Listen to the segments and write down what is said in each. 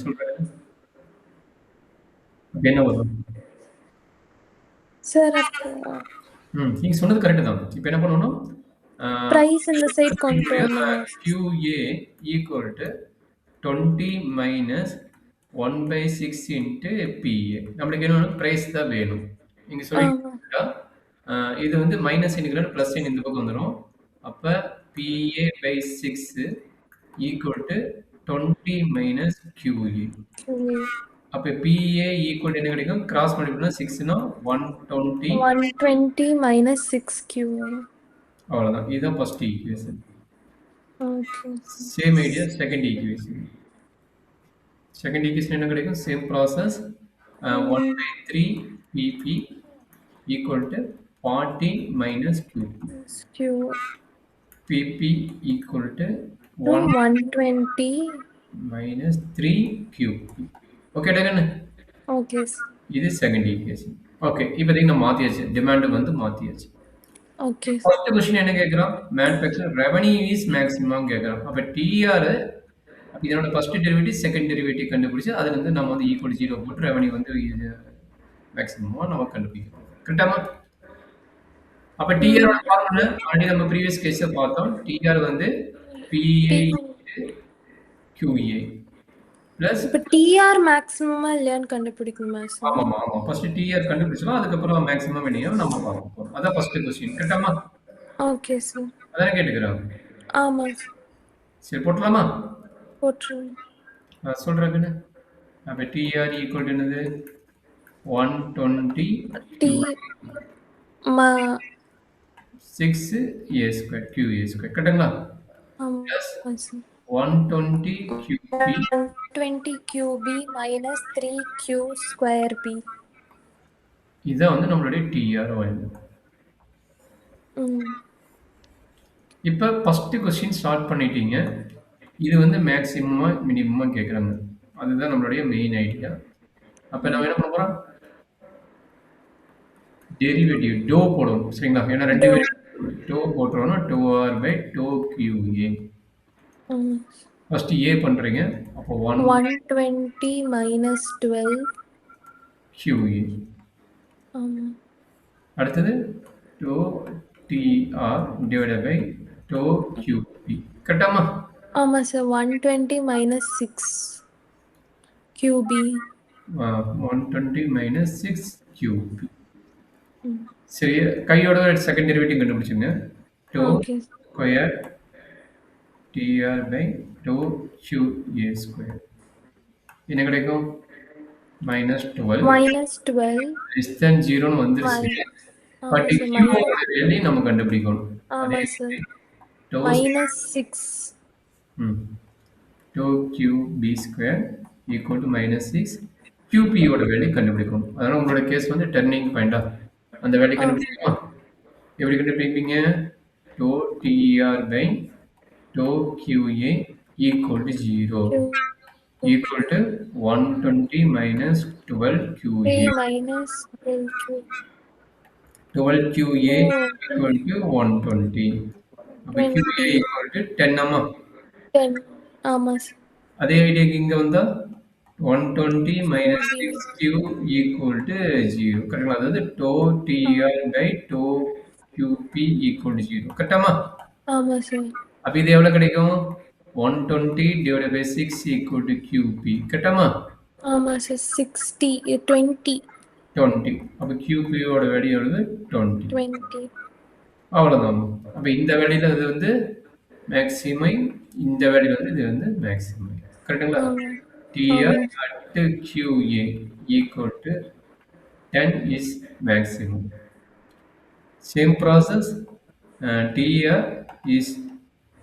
சொல்றேன். அப்ப என்ன வரும்? சார் அப்போ நீங்க சொன்னது கரெக்ட் தான். இப்ப என்ன பண்ணணும்? பிரைஸ் இந்த சைடு கொண்டு வரணுமா? QA equal to 20 minus 1/6 into PA. நம்மளுக்கு என்ன பிரைஸ் தான் வேணும். நீங்க ஆமா. சொல்லிட்டீங்களா? இது வந்து மைனஸ் இன்கிரேட் பிளஸ் இந்த பக்கம் வந்துரும். அப்ப PA by 6 equal to 20 minus QA. அப்ப PA equal to என்ன கிடைக்கும்? கிராஸ் மல்டிபிள்னா 6னா 120. 120 minus 6Q. அவ்வளவுதான். இதுதான் first equation. Okay. Same idea second equation. Second equation என்ன கிடைக்கும்? Same process. 1/3 PP equal to 40 minus QP. PP equal to 120 minus 3 QP. Okay டகன். Okay. இது second equation. Okay, இப்போதைக்கு நம்ம மாத்தியாச்சு. Demand வந்து மாத்தியாச்சு. ஓகே. ஃபர்ஸ்ட் क्वेश्चन என்ன கேக்குறான்? மேனுஃபேக்சர் ரெவென்யூ இஸ் மேக்ஸிமம் கேக்குறான். அப்ப TR இதனோட ஃபர்ஸ்ட் டெரிவேட்டிவ் செகண்ட் டெரிவேட்டிவ் கண்டுபிடிச்சு அதுல இருந்து நம்ம வந்து ஈக்குவல் 0 போட்டு ரெவென்யூ வந்து மேக்ஸிமமா நம்ம கண்டுபிடிக்கணும். கரெக்டாமா? அப்ப TR ஓட ஃபார்முலா ஆல்ரெடி நம்ம ப்ரீவியஸ் கேஸ்ல பார்த்தோம். TR வந்து PA QA பிளஸ் இப்ப TR மேக்ஸிமமா இல்லையான்னு கண்டுபிடிக்கணுமா சார்? ஆமாமா ஆமா. ஃபர்ஸ்ட் TR கண்டுபிடிச்சோம், அதுக்கப்புறம் மேக்ஸிமம் என்னையோ நம்ம பார்க்க போறோம். அதான் ஃபர்ஸ்ட் क्वेश्चन. கரெக்டாமா? Okay sir. அதான் கேட்டுக்கிறாங்க. ஆமா. சரி போட்டுலாமா? போட்டுருங்க. சொல்றேன். அப்ப TR ஈக்குவல் டு என்னது? 120 T 6 A square QA square. கரெக்ட்டுங்களா? ஆமா sir. 120 QB 120 QB minus 3Q square B. இதான் வந்து நம்மளுடைய TR வேல்யூ. இப்போ ஃபர்ஸ்ட் क्वेश्चन ஸ்டார்ட் பண்ணிட்டீங்க. இது வந்து மேக்ஸிமமா மினிமமா கேக்குறாங்க. அதுதான் நம்மளுடைய மெயின் ஐடியா. அப்ப நம்ம என்ன பண்ண போறோம்? டெரிவேட்டிவ் டோ போடுவோம். சரிங்களா? ஏன்னா ரெண்டு டோ போட்டுறோம்னா 2R by 2QA. First A பண்றீங்க. அப்போ 120 minus 12 QA. அடுத்தது 2TR divided by 2QP. கரெக்டாமா? ஆமா sir. 120 minus 6 QB. 120 minus 6 QP. சரி, கையோட செகண்ட் டெரிவேட்டிவ் கண்டுபிடிச்சுங்க. 2 square TR by 2QA square. என்ன கிடைக்கும்? -12. less than 0 வந்துருச்சு. பட் Q வேல்யூ நம்ம கண்டுபிடிக்கணும். ஆமா sir. -6 2QB square equal to -6 QP ஓட வேல்யூ கண்டுபிடிக்கணும். அதனால உங்களோட கேஸ் வந்து டர்னிங் பாயிண்டா அந்த வேல்யூ கண்டுபிடிக்கணுமா? எப்படி கண்டுபிடிப்பீங்க? 2TR by 2QA equal to 0 equal to 120 minus 12QA. 12QA equal to 120. அப்ப QA equal to 10 ஆமா? 10. ஆமா சார். அதே ஐடியாக்கு இங்க வந்தா 120 minus 6Q equal to 0. கரெக்டுங்களா? அதாவது 2TR by 2QP equal to 0. கரெக்டாமா? ஆமா சார். அப்ப இது எவ்வளவு கிடைக்கும்? 120 divided by 6 equal to QP. கரெக்டாமா? ஆமா சார். 60 20. அப்ப QP ஓட வேல்யூ எவ்வளவு? 20. அவ்வளவுதான். அப்ப இந்த வேல்யூல இது வந்து மேக்ஸிமம், இந்த வேல்யூல வந்து இது வந்து மேக்ஸிமம். கரெக்ட்டுங்களா? TR at QA equal to 10 is maximum. Same process, TR is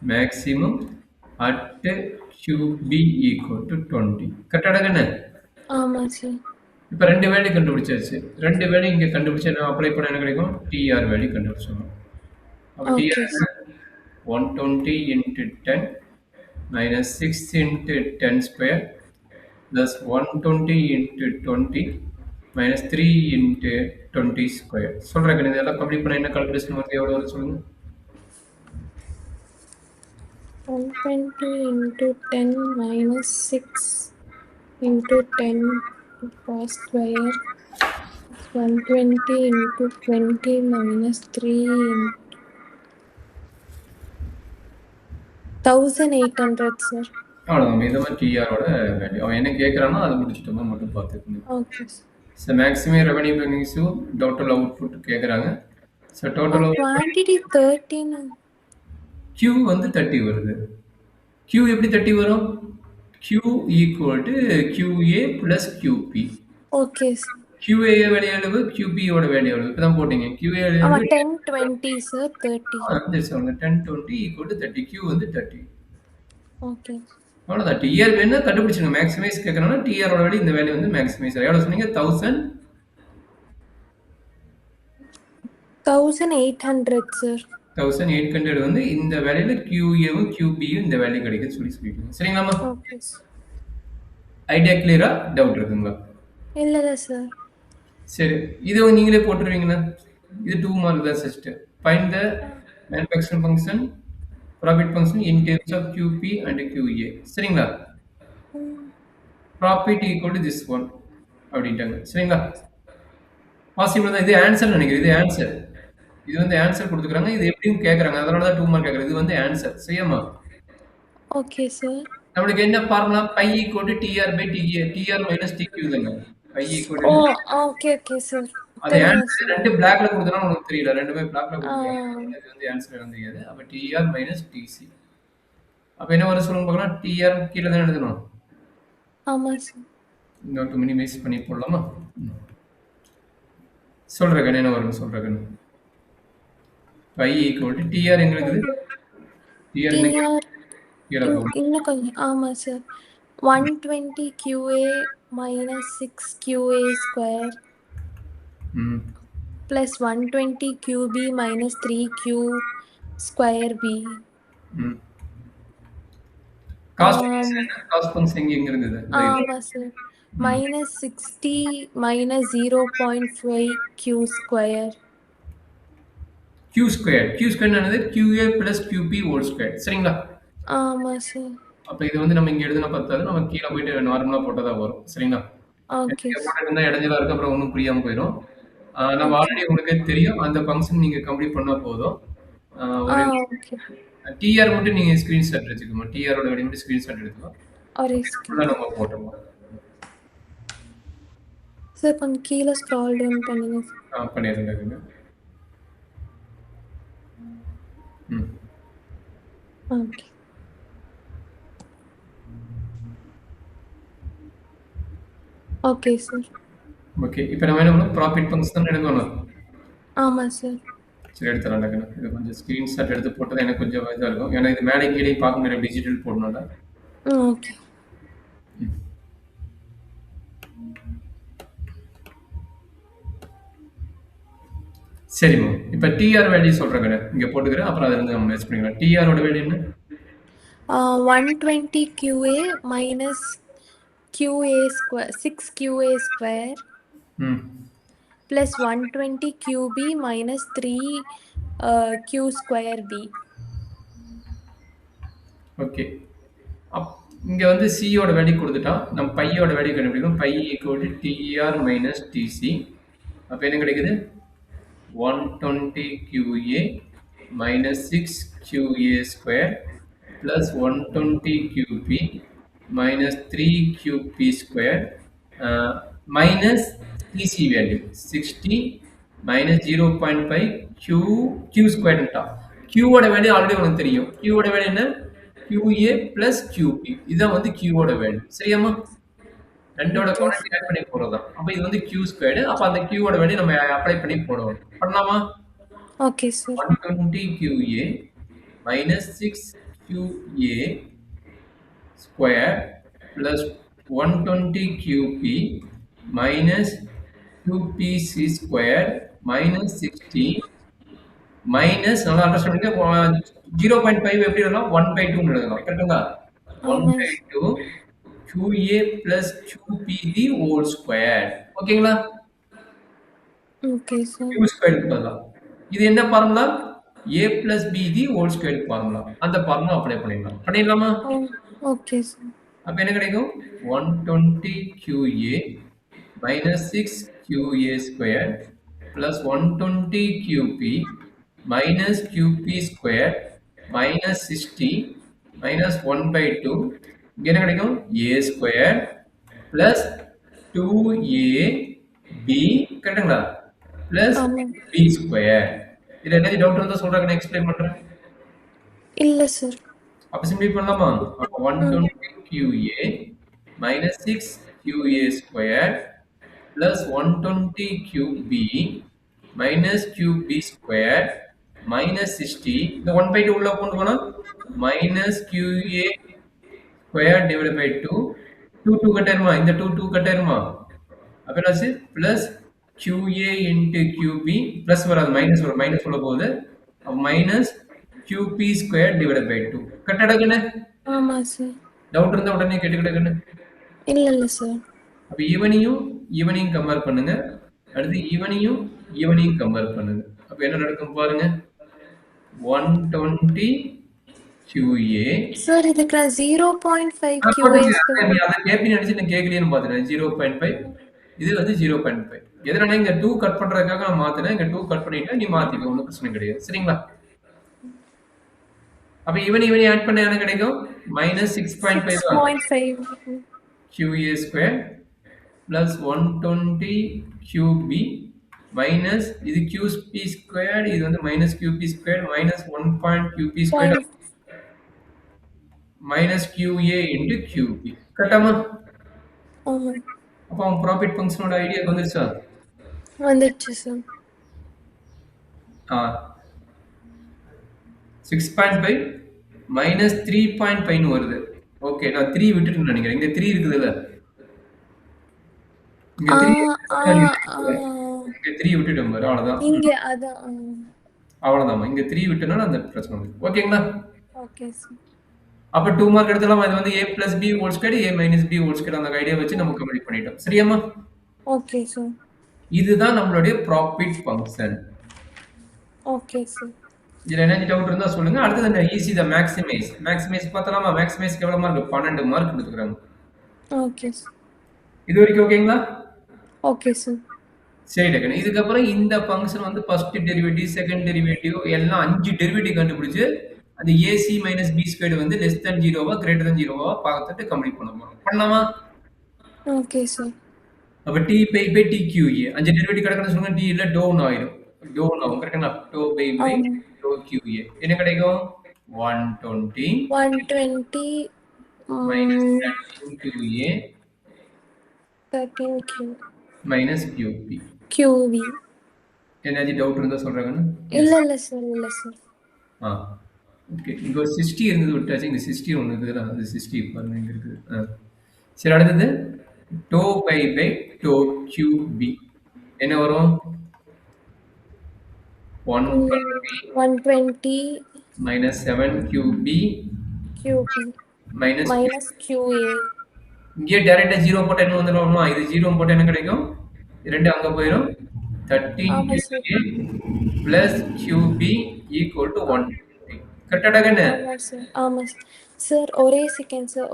maximum at QB equal to 20. கரெக்டானே? ஆமா சார். இப்ப ரெண்டு வேல்யூ கண்டுபிடிச்சாச்சு. ரெண்டு வேல்யூ இங்க கண்டுபிடிச்சா நான் அப்ளை பண்ண என்ன கிடைக்கும்? TR வேல்யூ கண்டுபிடிச்சோம். அப்ப TR 120 into 10 minus 6 into 10 square plus 120 into 20 minus 3 into 20 square. சொல்றேன், இதெல்லாம் கம்ப்ளீட் பண்ண என்ன கால்குலேஷன் வந்து எவ்வளவு வரும் சொல்லுங்க? 120 into 10 minus 6 into 10 cos square is 120 into 20 minus 3 1800 sir. அவ்வளோதான். இதை மாதிரி டிஆரோட வேல்யூ அவன் என்ன கேட்குறானோ அதை முடிச்சுட்டோமா மட்டும் பார்த்துக்கணும். Okay sir. So maximum revenue பெர்னிங்ஸு டோட்டல் அவுட்புட் கேட்குறாங்க. ஸோ டோட்டல் quantity 13 Q வந்து 30 வருது. Q எப்படி 30 வரும்? Q equal to QA plus QP. okay sir. QA value எவ்வளவு? QP யோட வேல்யூ எவ்வளவு? இப்போ தான் போட்டீங்க. QA ஆமா வேல்யூ 10 20 sir 30. சொல்லுங்க 10 20 ஈக்குவல் டு 30. Q வந்து 30. Okay. அவ்வளோதான். டிஆர் வேணும்னா கண்டுபிடிச்சிருங்க. மேக்ஸிமைஸ் கேட்கறோம்னா டிஆரோட வேல்யூ இந்த வேல்யூ வந்து மேக்ஸிமைஸ். எவ்வளோ சொன்னீங்க? 1800 sir. 1800 வந்து இந்த வேல்யூல QAவும் QBயும் இந்த வேல்யூ கிடைக்குது சொல்லிருக்கீங்க. சரிங்களாமா? Okay sir. ஐடியா கிளியரா? டவுட் இருக்குங்களா? இல்ல சார். சரி. இது நீங்களே போட்டுருவீங்களா? இது 2 மார்க் தான் sister. Find the manufacturing function, profit function in terms of QP and QA. சரிங்களா? Profit equal to this one அப்படின்ட்டாங்க. சரிங்களா? பாசிபிள் தான். இது ஆன்சர் நினைக்கிறேன். இது ஆன்சர். இது வந்து ஆன்சர் கொடுத்துக்கிறாங்க. இது எப்படியும் கேட்குறாங்க. அதனால தான் 2 மார்க் கேட்குறது. இது வந்து ஆன்சர். சரியாமா? Okay sir. நம்மளுக்கு என்ன formula? Pi equal to DR by DA. DR minus DQ தாங்க. Pi equal to okay sir. அது ஆன்சர் ரெண்டு பிளாக்ல கொடுத்தனா உங்களுக்கு தெரியல. ரெண்டுமே பிளாக்ல கொடுத்தாங்க. இது வந்து ஆன்சர் வந்து தெரியாது. அப்ப டிஆர் மைனஸ் டிசி. அப்ப என்ன வர சொல்லுங்க பார்க்கலாம். டிஆர் கீழ தான் எழுதணும். ஆமா சார். இன்னொரு மினிமைஸ் பண்ணி போடலாமா? சொல்றேன் என்ன வரும்னு சொல்றேன். பை ஈக்குவல் டு டிஆர் எங்களுக்கு டிஆர் இன்னும் கொஞ்சம் ஆமா sir. 120 QA minus 6 QA square plus 120 QB minus 3Q square B. Cost function எங்க இருந்தது? ஆமா sir. minus 60 minus 0.5 Q square. Q square. Q square என்னது? QA plus QP whole square. சரிங்களா? ஆமா சார். அப்ப இது வந்து நம்ம இங்க எழுதுன பத்தாது. நம்ம கீழ போயிட்டு நார்மலா போட்டதா வரும். சரிங்களா? ஓகே. போட்டா இடைஞ்சலா இருக்கு. அப்புறம் ஒன்றும் புரியாம போயிடும். நம்ம ஆல்ரெடி உங்களுக்கு தெரியும். அந்த ஃபங்க்ஷன் நீங்க கம்ப்ளீட் பண்ணா போதும். டிஆர் மட்டும் நீங்க ஸ்கிரீன்ஷாட் எடுத்துக்கோங்க. டிஆரோட வேல்யூ மட்டும் ஸ்கிரீன்ஷாட் எடுத்துக்கோ. நம்ம போட்டுருவோம். சார் கொஞ்சம் கீழே ஸ்க்ரால் டவுன் பண்ணுங்க. பண்ணிடுங்க. ஓகே. Okay sir. ஓகே. இப்போ நம்ம என்ன பண்ணணும்? ப்ராஃபிட் ஃபங்க்ஷன் எடுக்கணும். ஆமா சார். சரி எடுத்துறேன். இது கொஞ்சம் ஸ்கிரீன்ஷாட் எடுத்து போட்டது எனக்கு கொஞ்சம் இதா இருக்கும். ஏன்னா இது மேலே கீழே பார்க்க முடியும் டிஜிட்டல் போடணும்ல. ஓகே. சரிம்மா. இப்போ டிஆர் வேல்யூ சொல்றேன். இங்க போட்டுக்கிறேன். அப்புறம் அதுல இருந்து நம்ம மேட்ச் பண்ணிக்கலாம். டிஆரோட வேல்யூ என்ன? 120 QA minus QA square 6 QA square plus 120 QB minus 3 Q square B. Okay. இங்க வந்து C யோட வேல்யூ கொடுத்துட்டோம். நம்ம பையோட வேல்யூ கண்டுபிடிக்கணும். Pi equal to TR minus TC. அப்ப என்ன கிடைக்குது? 120 QA minus 6 QA square plus 120 QP minus 3 QP square minus TC value 60 minus 0.5 Q square Q ஓட வேல்யூ ஆல்ரெடி உங்களுக்கு தெரியும். Q ஓட வேல்யூ என்ன? QA plus QP. இதுதான் வந்து Q ஓட வேல்யூ. சரியாமா? ரெண்டோட குவாண்டிட்டி ஆட் பண்ணி போறதா. அப்ப இது வந்து Q ஸ்கொயர்டு. அப்ப அந்த Q ஓட வேல்யூ நம்ம அப்ளை பண்ணி போடுவோம். பண்ணலாமா? Okay sir. 120 QA minus 6 QA square plus 120 QP minus QPC square minus 60 minus நல்லா அண்டர்ஸ்டாண்ட் பண்ணுங்க. 0.5 எப்படி எழுதலாம்? 1/2 ன்னு எழுதலாம். கரெக்ட்டுங்களா? 1/2 QA plus QP the whole square. ஓகேங்களா? Okay sir. Q square பதிலா இது என்ன formula? A plus B the whole square formula. அந்த ஃபார்முலா அப்ளை பண்ணிடலாம். பண்ணிடலாமா? Okay sir. அப்ப என்ன கிடைக்கும்? 120 QA minus 6 QA square plus 120 QP minus QP square minus 60 minus 1 by 2 இங்க என்ன கிடைக்கும்? A square plus 2AB கரெக்டுங்களா? plus ஆமாம். B square. இதுல என்ன டவுட் இருந்தா சொல்றாங்க, நான் எக்ஸ்பிளைன் பண்றேன். இல்ல சார். அப்ப சிம்பிளி பண்ணலாமா? அப்ப ம். 120 QA minus 6 QA square plus 120 QB minus QB square minus 60. இந்த 1 by 2 உள்ள கொண்டு போனா minus QA square divided by 2. 2 2 கட்டாயிருமா? இந்த 2 2 கட்டாயிருமா? அப்ப என்னாச்சு? plus QA into QB plus வராது, மைனஸ் வரும், மைனஸ் உள்ள போகுது. அப்ப minus QP square divided by 2. கட்டடக்குன்னு ஆமா சார். டவுட் இருந்தா உடனே கேட்டுக்கிட்டக்குன்னு. இல்ல சார். அப்ப ஈவனையும் கம்பேர் பண்ணுங்க. அடுத்து ஈவனையும் கம்பேர் பண்ணுங்க. அப்ப என்ன நடக்கும் பாருங்க. 120 QA. சார் இதுக்கு நான் 0.5 QA போட்டுங்க. சார். நீ அதை கேப்பி நினைச்சு நான் கேட்கலையேன்னு பாத்துட்டேன். 0.5 இது வந்து 0.5. எதனால இங்க 2 கட் பண்றதுக்காக நான் மாத்தினேன். இங்க 2 கட் பண்ணிட்டேன், நீ மாத்திக்க, ஒன்றும் பிரச்சனை கிடையாது. சரிங்களா? அப்ப இவனையும் ஆட் பண்ண என்ன கிடைக்கும்? minus 6.5 6.5 QA square plus 120 QB minus இது QP square, இது வந்து minus QP square minus 1 QP square minus QA into QB. கரெக்டாமா? ஆமா. அப்போ அவன் ப்ராஃபிட் ஃபங்க்ஷனோட ஐடியா வந்துருச்சா? வந்துடுச்சு சார். 6.5 minus 3.5 வருது. ஓகே, நான் 3 விட்டுட்டு நினைக்கிறேன். இங்க 3 இருக்குதுல்ல, இங்க 3 விட்டுட்டோம் பாரு, அவ்வளவுதான். இங்க அதான். அவ்வளவுதான், இங்க 3 விட்டனால அந்த பிரச்சனை வருது. ஓகேங்களா? Okay sir. அப்ப 2 மார்க் எடுத்தலாம். இது வந்து a plus b whole square a minus b whole square அந்த ஐடியா வச்சு நம்ம கம்ப்ளீட் பண்ணிட்டோம். சரியாமா? Okay sir. இதுதான் நம்மளுடைய ப்ராஃபிட் ஃபங்க்ஷன். Okay sir. இதுல என்ன டவுட் இருந்தா சொல்லுங்க. அடுத்தது அந்த ஈஸி த மேக்ஸிமைஸ் பார்த்தலாமா? மேக்ஸிமைஸ்க்கு எவ்வளவு மார்க்? 12 மார்க் கொடுத்துக்கிறாங்க. Okay sir. இது வரைக்கும் ஓகேங்களா? Okay sir. சரி டக்குனு இதுக்கப்புறம் இந்த ஃபங்க்ஷன் வந்து ஃபர்ஸ்ட் டெரிவேட்டிவ், செகண்ட் டெரிவேட்டிவ் எல்லாம் 5 டெரிவேட்டிவ் கண்டுபிடிச்சு அந்த ஏசி மைனஸ் பி ஸ்கொயர் வந்து லெஸ் தேன் 0வா கிரேட்டர் தேன் 0வா பார்த்துட்டு கம்ப்ளீட் பண்ண போறோம். பண்ணலாமா? Okay sir. அப்ப D pi by D QA 5 derivative கிடக்குன்னு சொல்லுங்க. டி இல்ல டோன் ஆயிடும். டோன் ஆகும். கரெக்டா? டோ பை பை டோ கியூஏ என்ன கிடைக்கும்? 120 120 minus 13 QA 13 Q minus QP. QV. என்னது டவுட் இருந்தா சொல்றாங்கன்னு? இல்ல சார். ஓகே, இங்க ஒரு 60 இருந்தது விட்டாச்சு. இங்க 60 ஒன்று இருக்குதுல்ல, அது 60 பாருங்க இங்க இருக்குது. சரி, அடுத்தது டோ பை பை டோ கியூபி என்ன வரும்? 120 minus 7 QB QP minus QA. இங்கே டைரக்டா 0 போட்டா என்ன வந்துருமா? இது 0 போட்டா என்ன கிடைக்கும்? 2 அங்க போயிடும். 13 QA plus QB equal to 120. கரெக்டா கண்ணு? ஆமா சார். ஒரே second sir.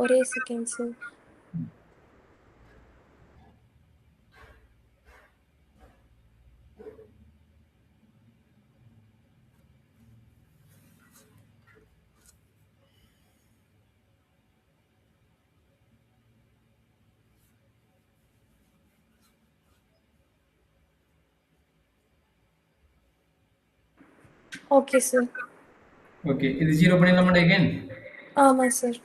Okay sir. Okay, இது 0 பண்ணிடலாமா again? ஆமா சார்.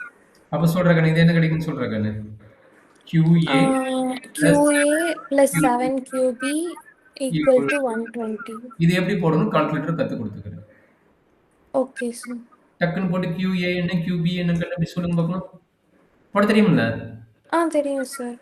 அப்ப சொல்ற கண்ணு இது என்ன கிடைக்கும்னு சொல்ற கண்ணு? QA plus 7 QB equal to 120. இது எப்படி போடணும் கால்குலேட்டர் கத்து கொடுத்துக்கிறேன். Okay sir. டக்குன்னு போட்டு QA என்ன QB என்ன கண்டுபிடி சொல்லுங்க பார்க்கலாம். போட தெரியுமில்ல? தெரியும் sir.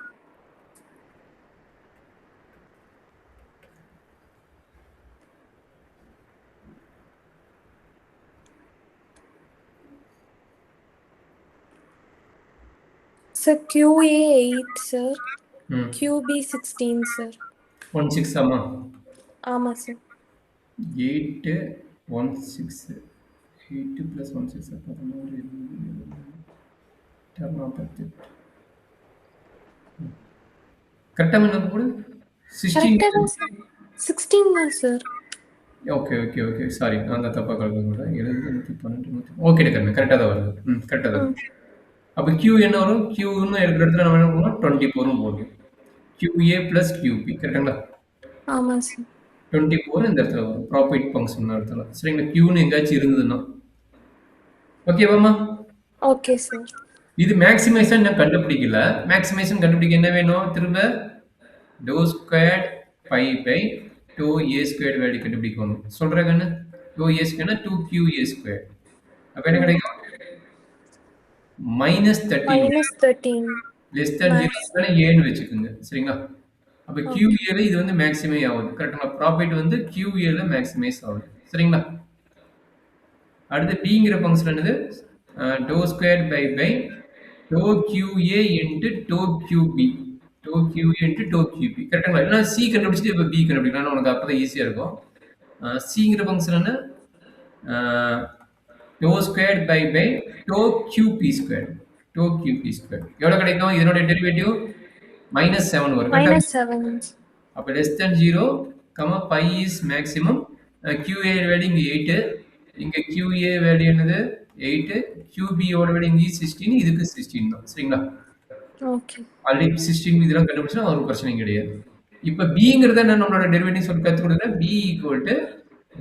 Sir, QA 8 sir. QB 16 sir. 16 ஆமா? ஆமா சார். 8 16 8 plus 16 14 10 10 கரெக்டா என்ன போடு 16 கரெக்டா தான் சார் 16 தான் sir. Okay okay okay sorry நான் தான் தப்பாக கலந்து போடுறேன் 70 112 ஓகே கரெக்டாக தான் வருது கரெக்டாக தான் வருது. அப்போ கியூ என்ன வரும் கியூன்னு இருக்கிற இடத்துல நம்ம என்ன பண்ணுவோம் 24 போடுவோம் QA ப்ளஸ் QP கரெக்டுங்களா ஆமாம் சார். 24 இந்த இடத்துல வரும் ப்ராஃபிட் ஃபங்க்ஷன் இடத்துல சரிங்களா கியூன்னு எங்கேயாச்சும் இருந்ததுன்னா ஓகேவாம்மா ஓகே சார். இது மேக்ஸிமைசேஷன் நான் கண்டுபிடிக்கல மேக்ஸிமைசேஷன் கண்டுபிடிக்க என்ன வேணும் திரும்ப டோ ஸ்கொயர்ட் பை பை டோ ஏ ஸ்கொயர்ட் வேல்யூ கண்டுபிடிக்கணும் சொல்கிறேன் கண்ணு டோ ஏ ஸ்கொயர்னா 2QA ஸ்கொயர் அப்போ என்ன கிடைக்கும் -13 -13 லெஸ் தேன் 0 ஏன்னு வச்சுக்கோங்க சரிங்களா அப்போ QAல இது வந்து மேக்ஸிமை ஆகுது கரெக்டுங்களா ப்ராஃபிட் வந்து QAல மேக்ஸிமைஸ் ஆகுது சரிங்களா அடுத்து பிங்கிற ஃபங்க்ஷன் என்னது டோ ஸ்கொயர் பை டோ QA இன்ட்டு டோ QB டோ QA இன்ட்டு டோ QB கரெக்டுங்களா இல்லைனா சி கண்டுபிடிச்சிட்டு இப்போ பி கண்டுபிடிக்கலாம் உனக்கு அப்போ தான் ஈஸியாக இருக்கும் சிங்கிற ஃபங்க்ஷன் என்ன டோ ஸ்கொயர் பை டோ QP ஸ்கொயர் டோ QP ஸ்கொயர் எவ்வளோ கிடைக்கும் இதனோட டெரிவேட்டிவ் -7 வரும் -7 அப்போ less than 0 comma pi is maximum QA value இங்கே 8 இங்கே QA வேல்யூ என்னது 8 QB ஓட வேல்யூ இங்கே 16 இதுக்கு 16 தான் சரிங்களா ஓகே ஆல்ரெடி 16 இதெல்லாம் கண்டுபிடிச்சா ஒரு பிரச்சனையும் கிடையாது இப்போ பிங்கிறத நான் நம்மளோட டெரிவேட்டிவ் சொல்லி கற்றுக் கொடுக்குறேன் பி ஈக்குவல் டு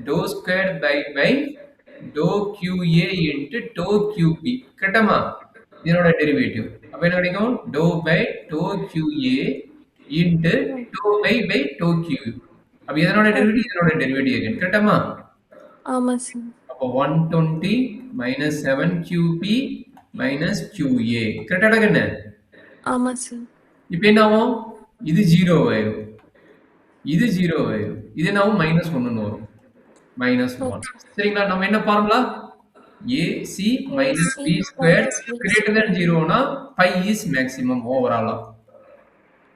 டோ ஸ்கொயர் பை டோ QA இன்ட்டு டோ QB கரெக்டாமா இதனோட டெரிவேட்டிவ் அப்போ என்ன கிடைக்கும் டோ பை டோ QA இன்ட்டு டோ பை டோ QB அப்போ இதனோட டெரிவேட்டிவ் இதனோட டெரிவேட்டிவ் கரெக்டாமா ஆமாம் சார். அப்போ 120 மைனஸ் 7 QP மைனஸ் QA கரெக்டாக என்ன ஆமாம் சார். இப்போ என்ன ஆகும் இது 0 ஆயிரும் இது 0 ஆயிரும் இது என்ன ஆகும் -1 வரும் -1 சரிங்களா நம்ம என்ன formula AC minus B squared greater than 0 னா pi is maximum overall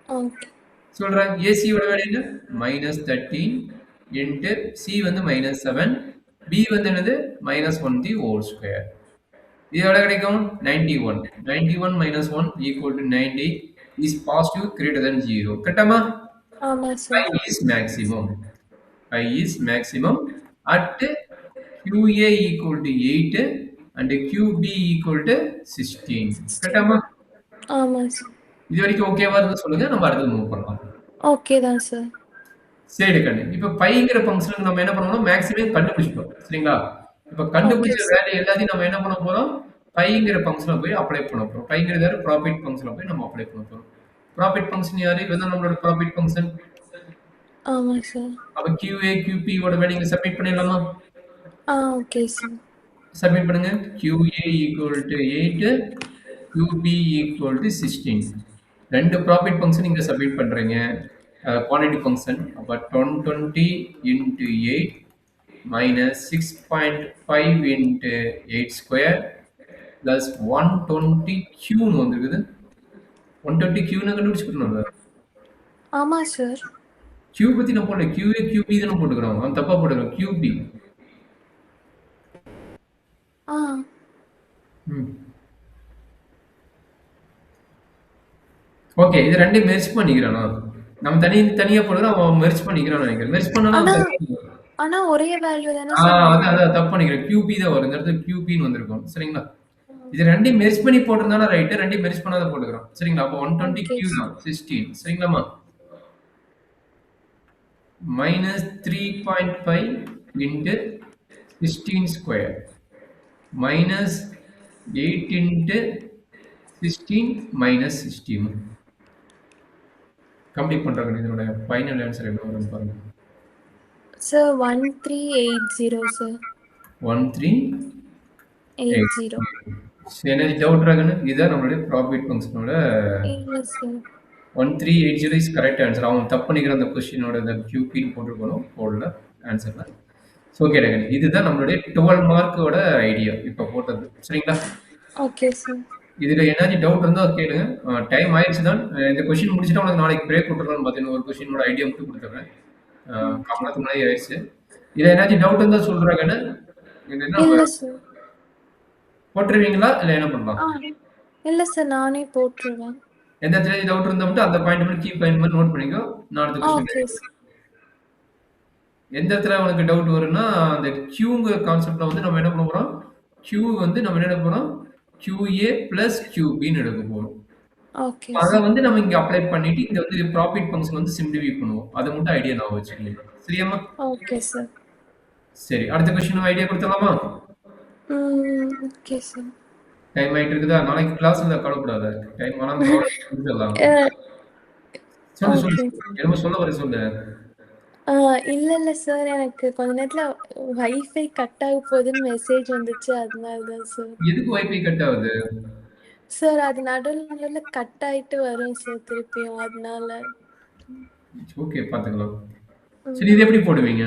okay சொல்றேன் AC ஓட வேல்யூ என்ன -13 into C வந்து -7 B வந்து என்னது -1 the whole square இது எவ்வளவு கிடைக்கும் 91 91 minus 1 equal to 90 is positive greater than 0 கரெக்டாமா ஆமா pi sir. is maximum pi is maximum at QA equal to 8 and QB equal to 16 கரெக்டாமா ஆமா சார். இது வரைக்கும் ஓகேவா இருந்தா சொல்லுங்க நம்ம அடுத்து மூவ் பண்ணலாம் ஓகே தான் சார். சரி கண்ணு இப்ப பைங்கிற ஃபங்க்ஷனுக்கு நம்ம என்ன பண்ணணும் மேக்ஸிமம் கண்டுபிடிச்சிட்டோம் சரிங்களா இப்ப கண்டுபிடிச்ச வேல்யூ எல்லாத்தையும் நம்ம என்ன பண்ண போறோம் பைங்கிற ஃபங்க்ஷன்ல போய் அப்ளை பண்ண போறோம் பைங்கிறது யாரு ப்ராஃபிட் ஃபங்க்ஷன்ல போய் நம்ம அப்ளை பண்ண போறோம் ப்ராஃபிட் ஃபங்க்ஷன் யாரு இதுதான் நம்மளோட ப்ராஃபிட் ஃபங்க்ஷன் ஆமா சார். அப்ப QA QP ஓட வேல்யூ இங்க சப்மிட் பண்ணிடலாமா ஓகே சார். சப்மிட் பண்ணுங்க QA equal to 8 QB equal to 16 ரெண்டு ப்ராஃபிட் ஃபங்க்ஷன் இங்க சப்மிட் பண்றீங்க குவாண்டிட்டி ஃபங்க்ஷன் அப்ப 120 into 8 minus 6.5 into 8 square plus 120 Q னு வந்திருக்குது 120 Q னு கண்டுபிடிச்சுக்கணும் ஆமா சார். Q பத்தி நான் போடல QA QB தான் போட்டுக்கிறோம் அவன் தப்பா போட்டுக்கிறோம் QB ஓகே இது ரெண்டையும் மெர்ஜ் பண்ணிக்கிறானா நம்ம தனியா போடுறோம் அவன் மெர்ஜ் பண்ணிக்கிறான்னு நினைக்கிறேன் மெர்ஜ் பண்ணனா ஆனா ஒரே வேல்யூ தானே அதான் தப்பு பண்ணிக்கிறேன் QP தான் வரும் இந்த இடத்துல QP ன்னு வந்திருக்கும் சரிங்களா இது ரெண்டையும் மெர்ஜ் பண்ணி போட்டிருந்தானா ரைட் ரெண்டையும் மெர்ஜ் பண்ணாத போட்டுக்கிறோம் சரிங்களா அப்போ 120 Q தான் 16 சரிங்களாமா -3.5 into 16 square minus 8 into 16 minus 16 complete பண்றாங்க இதோட ஃபைனல் ஆன்சர் என்ன வரும் பாருங்க சார் 1380 சார் 1380 என்ன டவுட் ராகன இதான் நம்மளுடைய ப்ராஃபிட் ஃபங்க்ஷனோட இல்ல சார் 1380 இஸ் கரெக்ட் ஆன்சர் அவன் தப்பு பண்ணிக்கிற அந்த क्वेश्चनோட அந்த QP போட்டுருக்கணும் போடல ஆன்சர்ல சோ ஓகே ராகன இதுதான் நம்மளுடைய 12 மார்க்கோட ஐடியா இப்போ போட்டது சரிங்களா ஓகே சார் இதுல ஏதாச்சும் டவுட் இருந்தா கேளுங்க டைம் ஆயிடுச்சு தான் இந்த क्वेश्चन முடிச்சிட்டா உங்களுக்கு நாளைக்கு பிரேக் விட்டுறலாம் பாத்தீங்கன்னா ஒரு क्वेश्चनோட ஐடியா மட்டும் கொடுத்துறேன் காமனாத்து முன்னாடி ஆயிடுச்சு இதுல ஏதாச்சும் டவுட் இருந்தா சொல்றாங்கன்னு இல்ல சார் போட்டுருவீங்களா இல்ல என்ன பண்ணலாம் இல்ல சார் நானே போட்டுருவேன் எந்த இடத்துல டவுட் இருந்தா மட்டும் அந்த பாயிண்ட் மட்டும் கீ பாயிண்ட் மாதிரி நோட் பண்ணிக்கோ. நான் அடுத்த கொஸ்டின் ஓகே சார். எந்த இடத்துல உனக்கு டவுட் வரும்னா, அந்த கியூங்கிற கான்செப்ட்ல வந்து நம்ம என்ன பண்ண போறோம்? கியூ வந்து நம்ம என்ன எடுக்க போறோம்? QA பிளஸ் QBன்னு எடுக்க போறோம். ஓகே அத சார். வந்து நம்ம இங்க அப்ளை பண்ணிட்டு, இங்க வந்து ப்ராஃபிட் ஃபங்ஷன் வந்து சிம்ப்ளிஃபை பண்ணுவோம். அத மட்டும் ஐடியா ஞாபகம் வச்சுக்கங்க. சரியாம்மா? Okay sir. சரி. அடுத்த கொஸ்டின் ஐடியா குடுத்துடலாமா? Okay sir. டைம் ஆயிட்டு இருக்குதா? நாளைக்கு கிளாஸ் இல்ல கவலைப்படாத. டைம் ஆனாலும் பரவால்ல. முடிச்சிடலாம். அ சொல்லு, சொல்லு. ஓகே. என்னமோ சொல்ல வர சொல்லு. ஆ இல்ல சார். எனக்கு கொஞ்ச நேரத்துல வைஃபை கட் ஆக போகுதுன்னு மெசேஜ் வந்துச்சு. அதனால தான் சார். எதுக்கு வைஃபை கட் ஆகுது? சார் அது நடுவுல கட் ஆயிட்டு வரும் சார் திருப்பியும். அதனால. ஓகே பார்த்துக்கலாம். சரி ம். இது எப்படி போடுவீங்க?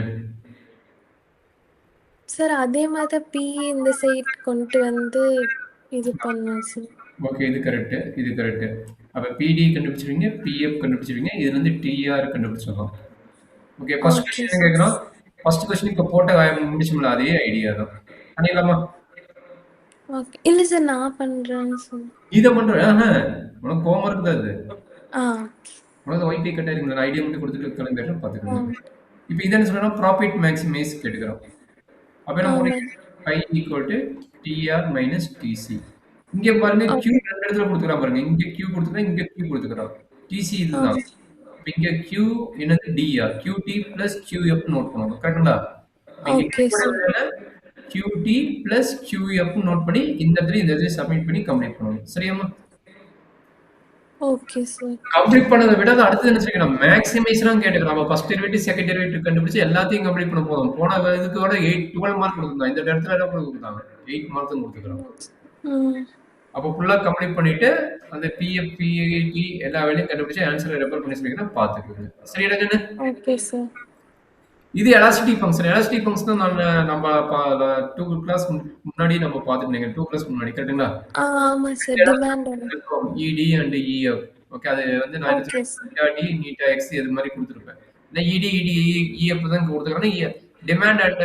சார் அதே மாரி தான் இந்த சைட் கொண்டு வந்து இது பண்ணுவேன் சார். ஓகே இது கரெக்ட். இது கரெக்ட். அப்ப PD கண்டுபிடிச்சிருவீங்க, PF கண்டுபிடிச்சிருவீங்க. இதுல இருந்து TR கண்டுபிடிச்சிடலாம். ஓகே ஃபர்ஸ்ட் ஓகே கொஸ்டின் என்ன சார். கேட்குறோம்? ஃபர்ஸ்ட் கொஸ்டின் இப்ப போட்ட முடிச்சோம்ல அதே ஐடியா தான். பண்ணிடலாமா? ஓகே. இல்ல சார் நான் பண்றேன் சார். இத பண்ற உனக்கு ஹோம்வொர்க் தான் இது. ஆ. உனக்கு வைஃபை கட் ஆயிருக்கும். நான் ஐடியா மட்டும் கொடுத்துட்டு கிளம்பிடுறேன் ஆ. பார்த்துக்கோங்க. இப்போ இதை என்ன சொல்லணும்? ப்ராஃபிட் மேக்ஸிமைஸ் கேட்டுக்கிறோம். அப்ப என்ன ஆமா. போடுறீங்க? Pi equal to TR minus TC. இங்க பாருங்க Q ஓகே. ரெண்டு இடத்துல கொடுத்துக்கிறான் பாருங்க. இங்க Q கொடுத்துக்கிறான், இங்க Q கொடுத்துக்கிறான். TC ஆ. இதுதான். இப்ப இங்க Q என்னது DR. QT plus QF note பண்ணணும். கரெக்ட்டுங்களா? இப்ப இங்க okay sir. QT plus QF note பண்ணி இந்த இடத்துல சப்மிட் பண்ணி கம்ப்ளீட் பண்ணணும். சரியாம்மா? Okay sir. கம்ப்ளீட் பண்ணத விட அது அடுத்தது என்ன செய்யணும்? மேக்ஸிமைஸ்லாம் கேட்டுக்கலாம். நம்ம ஃபர்ஸ்ட் டெரிவேட்டிவ், செகண்ட் டெரிவேட்டிவ் கண்டுபிடிச்சு எல்லாத்தையும் கம்ப்ளீட் பண்ண போதும். போன இதுக்கு கூட 12 மார்க் கொடுத்துருந்தான். இந்த இடத்துல என்ன கொடுத்துருக்காங்க? 8 மார்க் தான் கொடுத்துருக்காங்க. ம். அப்போ ஃபுல்லா கம்ப்ளீட் பண்ணிட்டு அந்த பிஎஃப், பிஏடி எல்லா வேலையும் கண்டுபிடிச்சு ஆன்சரை ரெஃபர் பண்ணி சொல்லிக்கிறேன் பார்த்துக்கோங்க. சரியா கண்ணு? Okay sir. இது எலாஸ்டிக் ஃபங்க்ஷன். எலாஸ்டிக் ஃபங்க்ஷன் நம்ம 2 கிளாஸ் முன்னாடி நம்ம பார்த்துட்டீங்க. 2 கிளாஸ் முன்னாடி கரெக்ட்டுங்களா? ஆமா சார். டிமாண்ட் இருக்கும் ED அண்ட் EF. ஓகே அது வந்து நான் என்ன ஓகே சார். சொல்றேன் D, நீட்டா X இது மாதிரி கொடுத்துருப்பேன். நான் ED, EF தான் கொடுத்துருக்கேன். டிமாண்ட் அண்ட்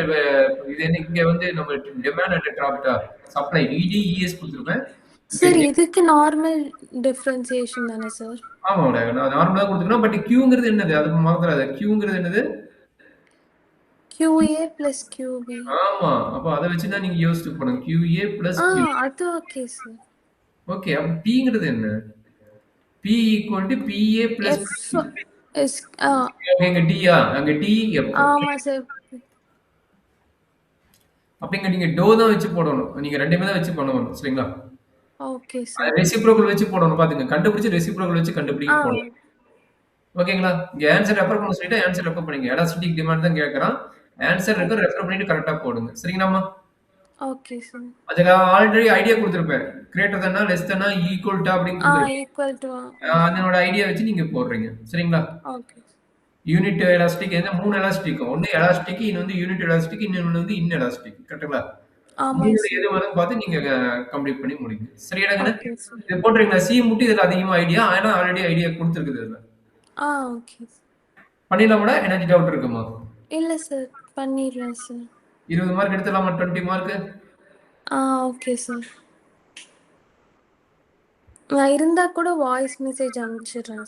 இது என்ன இங்க வந்து நம்ம டிமாண்ட் அண்ட் டிராப்டா சப்ளை ED, ES கொடுத்துருப்பேன். சார் இதுக்கு நார்மல் டிஃபரன்சியேஷன் தானே சார்? ஆமாடா. நான் நார்மலா கொடுத்துருக்கேன். பட் Qங்கிறது என்னது? அது மறந்துடாத. Qங்கிறது என்னது? QA plus QB. ஆமா. அப்ப அத வச்சு தான் நீங்க யோசிச்சு போடணும். QA plus Q. அது ஓகே சார். ஓகே. அப்ப Pங்கிறது என்ன? P equal to PA plus F Q. Is அங்க Dயா? அங்க D, F. ஆமா சார். அப்ப இங்க நீங்க டோ தான் வச்சு போடணும். நீங்க 2மே தான் வச்சு பண்ணணும். சரிங்களா? Okay sir. ரெசிப்ரோக்கல் வச்சு போடணும். பாத்துங்க. கண்டுபிடிச்சு ரெசிப்ரோக்கல் வச்சு கண்டுபிடிக்க போடணும். ஓகேங்களா? இங்க ஆன்சர் ரெஃபர் பண்ண சொல்லிட்டு ஆன்சர் ரெஃபர் பண்ணுங்க. எலாஸ்டிக் டிமாண்ட் தான் கேட்கறான். ஆன்சர் இருக்கு ரெஃபர் பண்ணிட்டு கரெக்ட்டா போடுங்க. சரிங்களாம்மா? Okay sir. அதுக்கு ஆல்ரெடி ஐடியா குடுத்திருப்பேன். கிரேட்டர் தென்னா, லெஸ் தென்னா, ஈக்குவல் டு அப்படின்னு குடுத்திருப்பேன். Equal to. அதனோட ஐடியா வச்சு நீங்க போடுறீங்க. சரிங்களா? ஓகே. யூனிட் எலாஸ்டிக் என்ன 3 எலாஸ்டிக். ஒன்னு எலாஸ்டிக், இன்னொன்னு யூனிட் எலாஸ்டிக், இன்னொன்னு வந்து இன் எலாஸ்டிக். கரெக்ட்டுங்களா? ஆமா 3ல சார். எது வரும்னு பார்த்து நீங்க கம்ப்ளீட் பண்ணி முடிங்க. சரியாடாங்கண்ணே? Okay sir. இது போடுறீங்களா? சி மட்டும் இதுல அதிகமா ஐடியா. ஆனா ஆல்ரெடி ஐடியா குடுத்திருக்குது இதுல. ஓகே. பண்ணிடலாமாடா? எனர்ஜி டவுட் இருக்குமா? இல்ல சார். பண்ணிடுறேன் சார். 20 மார்க் எடுத்துடலாமா? 20 மார்க்? Okay sir. நான் இருந்தா கூட வாய்ஸ் மெசேஜ் அனுப்பிச்சிடுறேன்.